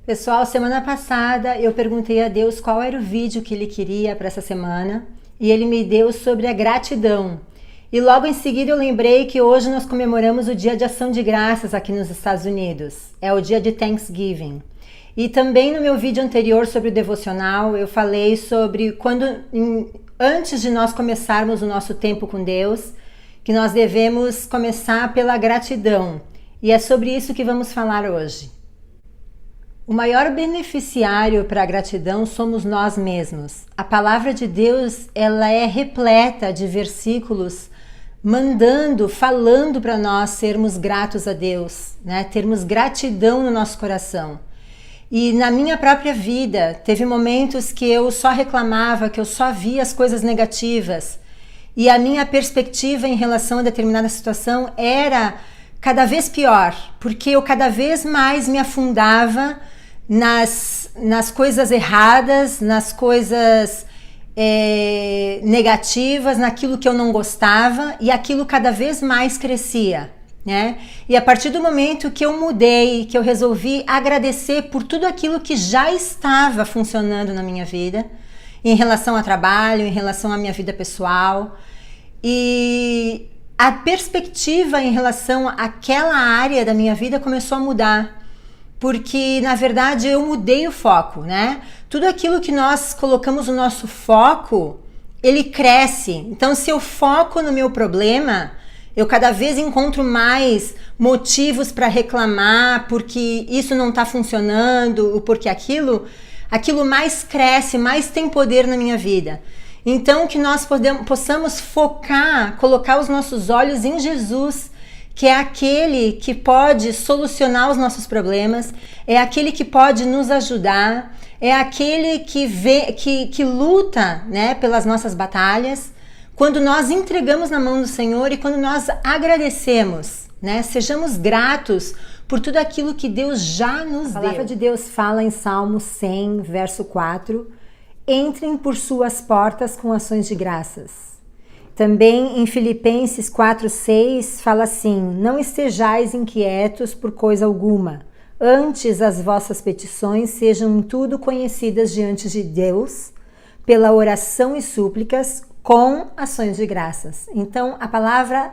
Pessoal, semana passada eu perguntei a Deus qual era o vídeo que Ele queria para essa semana e Ele me deu sobre a gratidão. E logo em seguida eu lembrei que hoje nós comemoramos o Dia de Ação de Graças aqui nos Estados Unidos. É o dia de Thanksgiving. E também no meu vídeo anterior sobre o devocional eu falei sobre antes de nós começarmos o nosso tempo com Deus, que nós devemos começar pela gratidão. E é sobre isso que vamos falar hoje. O maior beneficiário para a gratidão somos nós mesmos. A palavra de Deus, ela é repleta de versículos falando para nós sermos gratos a Deus, né? Termos gratidão no nosso coração. E na minha própria vida, teve momentos que eu só reclamava, que eu só via as coisas negativas. E a minha perspectiva em relação a determinada situação era cada vez pior, porque eu cada vez mais me afundava nas coisas erradas, nas coisas negativas, naquilo que eu não gostava, e aquilo cada vez mais crescia, né? E a partir do momento que eu mudei, que eu resolvi agradecer por tudo aquilo que já estava funcionando na minha vida, em relação ao trabalho, em relação à minha vida pessoal, e a perspectiva em relação àquela área da minha vida começou a mudar. Porque, na verdade, eu mudei o foco, né? Tudo aquilo que nós colocamos no nosso foco, ele cresce. Então, se eu foco no meu problema, eu cada vez encontro mais motivos para reclamar, porque isso não está funcionando, ou porque aquilo mais cresce, mais tem poder na minha vida. Então, que nós possamos focar, colocar os nossos olhos em Jesus, que é aquele que pode solucionar os nossos problemas, é aquele que pode nos ajudar, é aquele que luta, né, pelas nossas batalhas. Quando nós entregamos na mão do Senhor e quando nós agradecemos, né, sejamos gratos por tudo aquilo que Deus já nos deu. A palavra de Deus fala em Salmo 100, verso 4, entrem por suas portas com ações de graças. Também em Filipenses 4:6 fala assim: não estejais inquietos por coisa alguma, antes as vossas petições sejam em tudo conhecidas diante de Deus, pela oração e súplicas, com ações de graças. Então a palavra,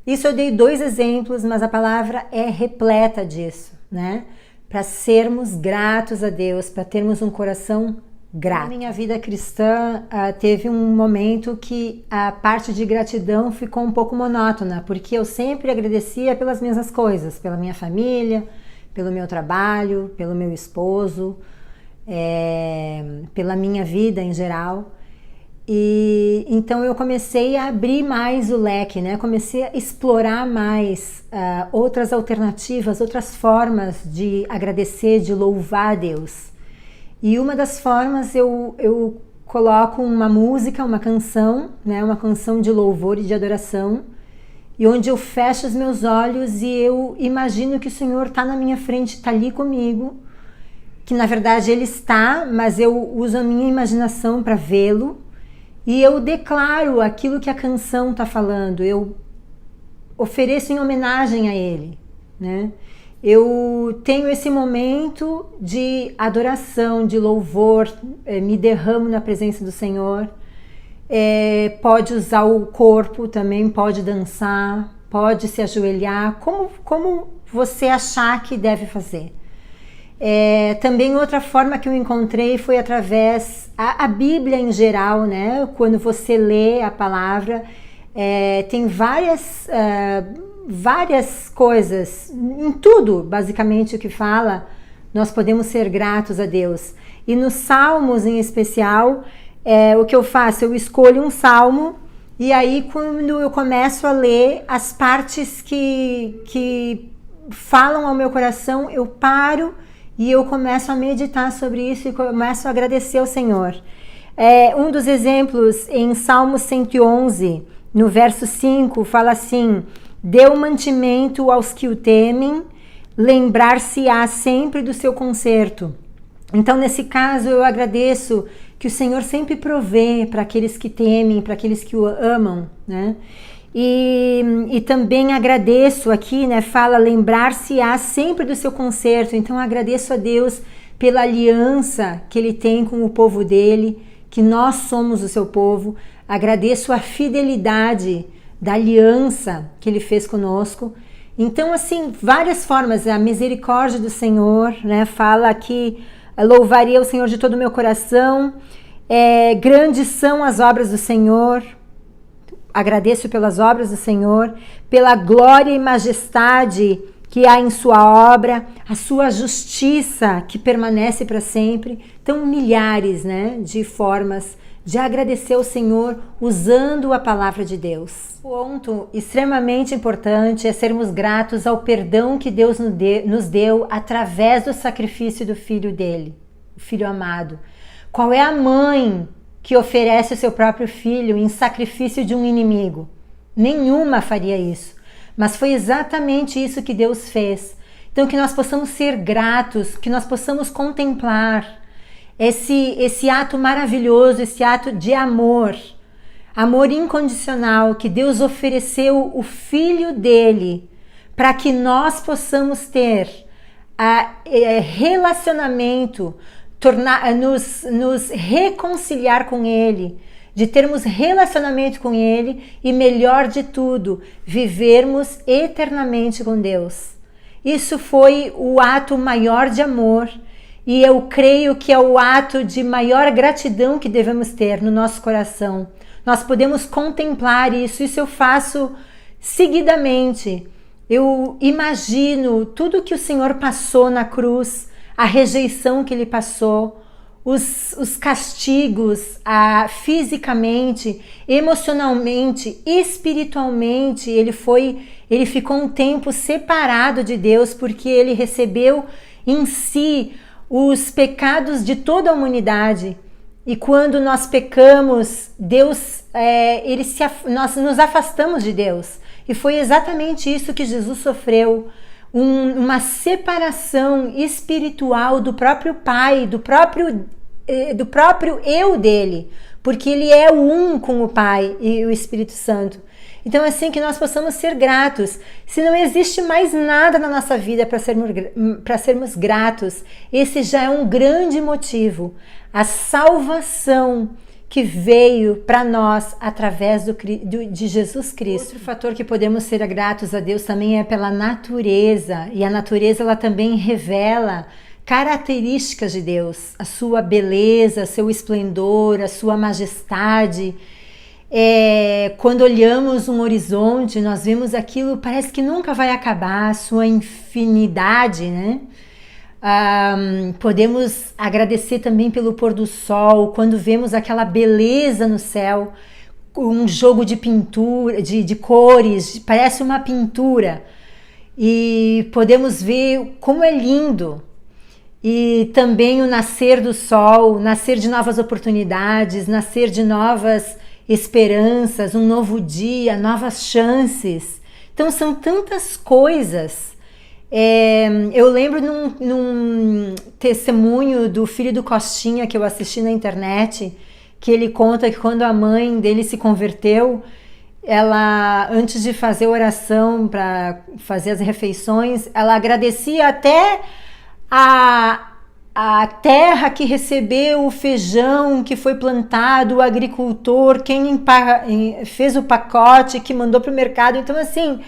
isso eu dei 2 exemplos, mas a palavra é repleta disso, né? Para sermos gratos a Deus, para termos um coração grato. Na minha vida cristã teve um momento que a parte de gratidão ficou um pouco monótona, porque eu sempre agradecia pelas mesmas coisas, pela minha família, pelo meu trabalho, pelo meu esposo, pela minha vida em geral. E então eu comecei a abrir mais o leque, né? Comecei a explorar mais outras alternativas, outras formas de agradecer, de louvar a Deus. E uma das formas eu coloco uma música, uma canção, né, uma canção de louvor e de adoração, e onde eu fecho os meus olhos e eu imagino que o Senhor está na minha frente, está ali comigo, que na verdade Ele está, mas eu uso a minha imaginação para vê-lo, e eu declaro aquilo que a canção está falando, eu ofereço em homenagem a Ele, né? Eu tenho esse momento de adoração, de louvor, me derramo na presença do Senhor. Pode usar o corpo também, pode dançar, pode se ajoelhar, como você achar que deve fazer. Também outra forma que eu encontrei foi através a Bíblia em geral, né? Quando você lê a palavra, tem várias coisas, em tudo basicamente o que fala, nós podemos ser gratos a Deus. E nos salmos em especial, o que eu faço, eu escolho um salmo e aí quando eu começo a ler as partes que falam ao meu coração, eu paro e eu começo a meditar sobre isso e começo a agradecer ao Senhor. Um dos exemplos em Salmo 111, no verso 5, fala assim: deu mantimento aos que o temem, lembrar-se-á sempre do seu conserto. Então, nesse caso, eu agradeço que o Senhor sempre provê para aqueles que temem, para aqueles que o amam, né? E também agradeço aqui, né? Fala, lembrar-se-á sempre do seu conserto. Então, agradeço a Deus pela aliança que Ele tem com o povo dele, que nós somos o seu povo. Agradeço a fidelidade da aliança que Ele fez conosco. Então, assim, várias formas. A misericórdia do Senhor, né? Fala que louvaria o Senhor de todo o meu coração. Grandes são as obras do Senhor. Agradeço pelas obras do Senhor, pela glória e majestade que há em sua obra, a sua justiça que permanece para sempre. Então, milhares, né, de formas de agradecer ao Senhor usando a palavra de Deus. Ponto extremamente importante é sermos gratos ao perdão que Deus nos deu através do sacrifício do Filho dele, o Filho amado. Qual é a mãe que oferece o seu próprio filho em sacrifício de um inimigo? Nenhuma faria isso. Mas foi exatamente isso que Deus fez. Então, que nós possamos ser gratos, que nós possamos contemplar esse ato maravilhoso, esse ato de amor incondicional, que Deus ofereceu o Filho dele para que nós possamos ter relacionamento, nos reconciliar com Ele, de termos relacionamento com Ele e, melhor de tudo, vivermos eternamente com Deus. Isso foi o ato maior de amor e eu creio que é o ato de maior gratidão que devemos ter no nosso coração. Nós podemos contemplar isso eu faço seguidamente. Eu imagino tudo que o Senhor passou na cruz, a rejeição que Ele passou, os castigos fisicamente, emocionalmente, espiritualmente. Ele ficou um tempo separado de Deus porque Ele recebeu em si os pecados de toda a humanidade. E quando nós pecamos, nós nos afastamos de Deus. E foi exatamente isso que Jesus sofreu. Uma separação espiritual do próprio Pai, do próprio eu dele, porque ele é um com o Pai e o Espírito Santo. Então, assim, que nós possamos ser gratos. Se não existe mais nada na nossa vida para sermos gratos, esse já é um grande motivo. A salvação que veio para nós através de Jesus Cristo. Outro fator que podemos ser gratos a Deus também é pela natureza, e a natureza ela também revela características de Deus, a sua beleza, seu esplendor, a sua majestade. Quando olhamos um horizonte, nós vemos aquilo, parece que nunca vai acabar, a sua infinidade, né? Podemos agradecer também pelo pôr do sol, quando vemos aquela beleza no céu, um jogo de pintura, de cores, parece uma pintura, e podemos ver como é lindo. E também o nascer do sol, nascer de novas oportunidades, nascer de novas esperanças, um novo dia, novas chances. Então são tantas coisas. Eu lembro num testemunho do filho do Costinha que eu assisti na internet, que ele conta que quando a mãe dele se converteu, ela, antes de fazer oração para fazer as refeições, ela agradecia até a terra que recebeu o feijão que foi plantado, o agricultor, quem fez o pacote, que mandou para o mercado. Então, assim,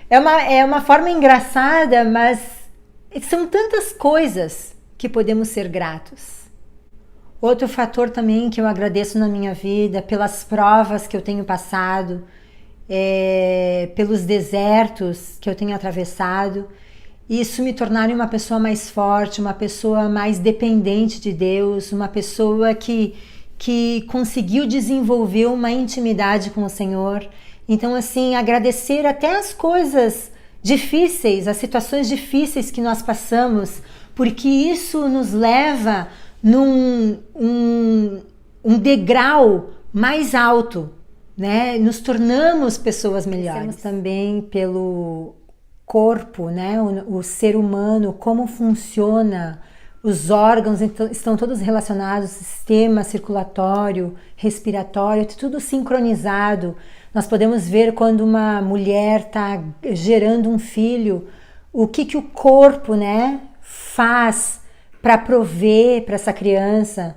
é uma forma engraçada, mas são tantas coisas que podemos ser gratos. Outro fator também que eu agradeço na minha vida, pelas provas que eu tenho passado, pelos desertos que eu tenho atravessado, isso me tornaram uma pessoa mais forte, uma pessoa mais dependente de Deus, uma pessoa que conseguiu desenvolver uma intimidade com o Senhor. Então, assim, agradecer até as coisas difíceis, as situações difíceis que nós passamos, porque isso nos leva num um degrau mais alto, né? Nos tornamos pessoas melhores. Também pelo corpo, né? O ser humano, como funciona, os órgãos estão todos relacionados, sistema circulatório, respiratório, tudo sincronizado. Nós podemos ver quando uma mulher está gerando um filho, o que o corpo, né, faz para prover para essa criança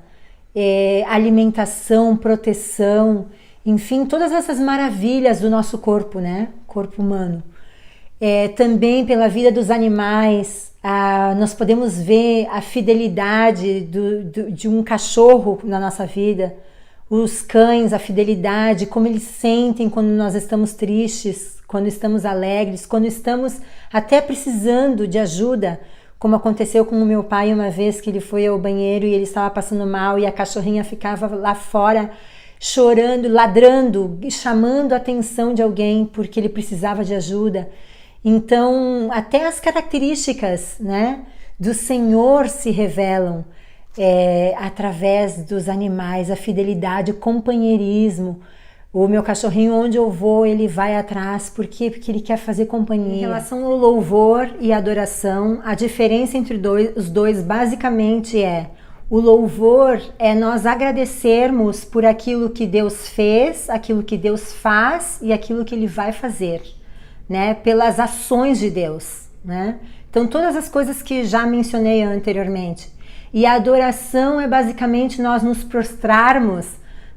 alimentação, proteção, enfim, todas essas maravilhas do nosso corpo, né? Corpo humano. Também pela vida dos animais, nós podemos ver a fidelidade de um cachorro na nossa vida, os cães, a fidelidade, como eles sentem quando nós estamos tristes, quando estamos alegres, quando estamos até precisando de ajuda, como aconteceu com o meu pai uma vez que ele foi ao banheiro e ele estava passando mal e a cachorrinha ficava lá fora chorando, ladrando, chamando a atenção de alguém porque ele precisava de ajuda. Então, até as características, né, do Senhor se revelam através dos animais, a fidelidade, o companheirismo. O meu cachorrinho, onde eu vou, ele vai atrás. Por quê? Porque ele quer fazer companhia. Em relação ao louvor e adoração, a diferença entre os dois basicamente o louvor é nós agradecermos por aquilo que Deus fez, aquilo que Deus faz e aquilo que Ele vai fazer, né? Pelas ações de Deus, né? Então, todas as coisas que já mencionei anteriormente. E a adoração é basicamente nós nos prostrarmos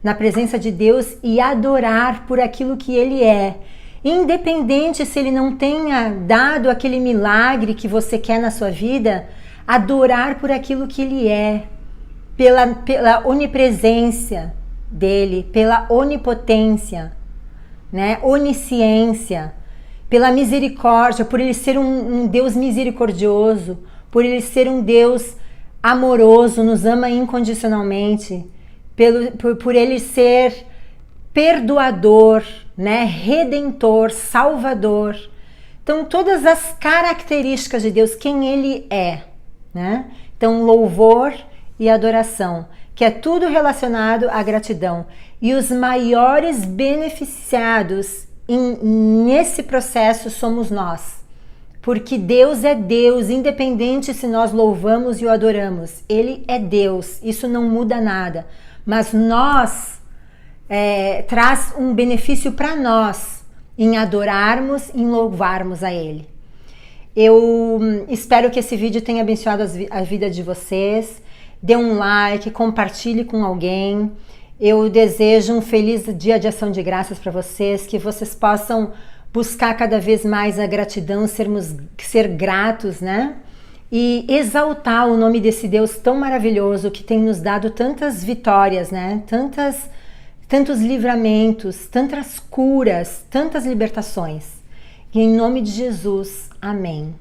na presença de Deus e adorar por aquilo que Ele é. Independente se Ele não tenha dado aquele milagre que você quer na sua vida, adorar por aquilo que Ele é, pela onipresença dEle, pela onipotência, né? Onisciência, pela misericórdia, por Ele ser um Deus misericordioso, por Ele ser um Deus amoroso, nos ama incondicionalmente, por Ele ser perdoador, né? Redentor, salvador. Então, todas as características de Deus, quem Ele é, né? Então, louvor e adoração, que é tudo relacionado à gratidão. E os maiores beneficiados nesse processo somos nós. Porque Deus é Deus, independente se nós louvamos e o adoramos. Ele é Deus, isso não muda nada. Mas nós, traz um benefício para nós em adorarmos, em louvarmos a Ele. Eu espero que esse vídeo tenha abençoado a vida de vocês. Dê um like, compartilhe com alguém. Eu desejo um feliz dia de ação de graças para vocês, que vocês possam buscar cada vez mais a gratidão, ser gratos, né? E exaltar o nome desse Deus tão maravilhoso que tem nos dado tantas vitórias, né? Tantos livramentos, tantas curas, tantas libertações. E em nome de Jesus, amém.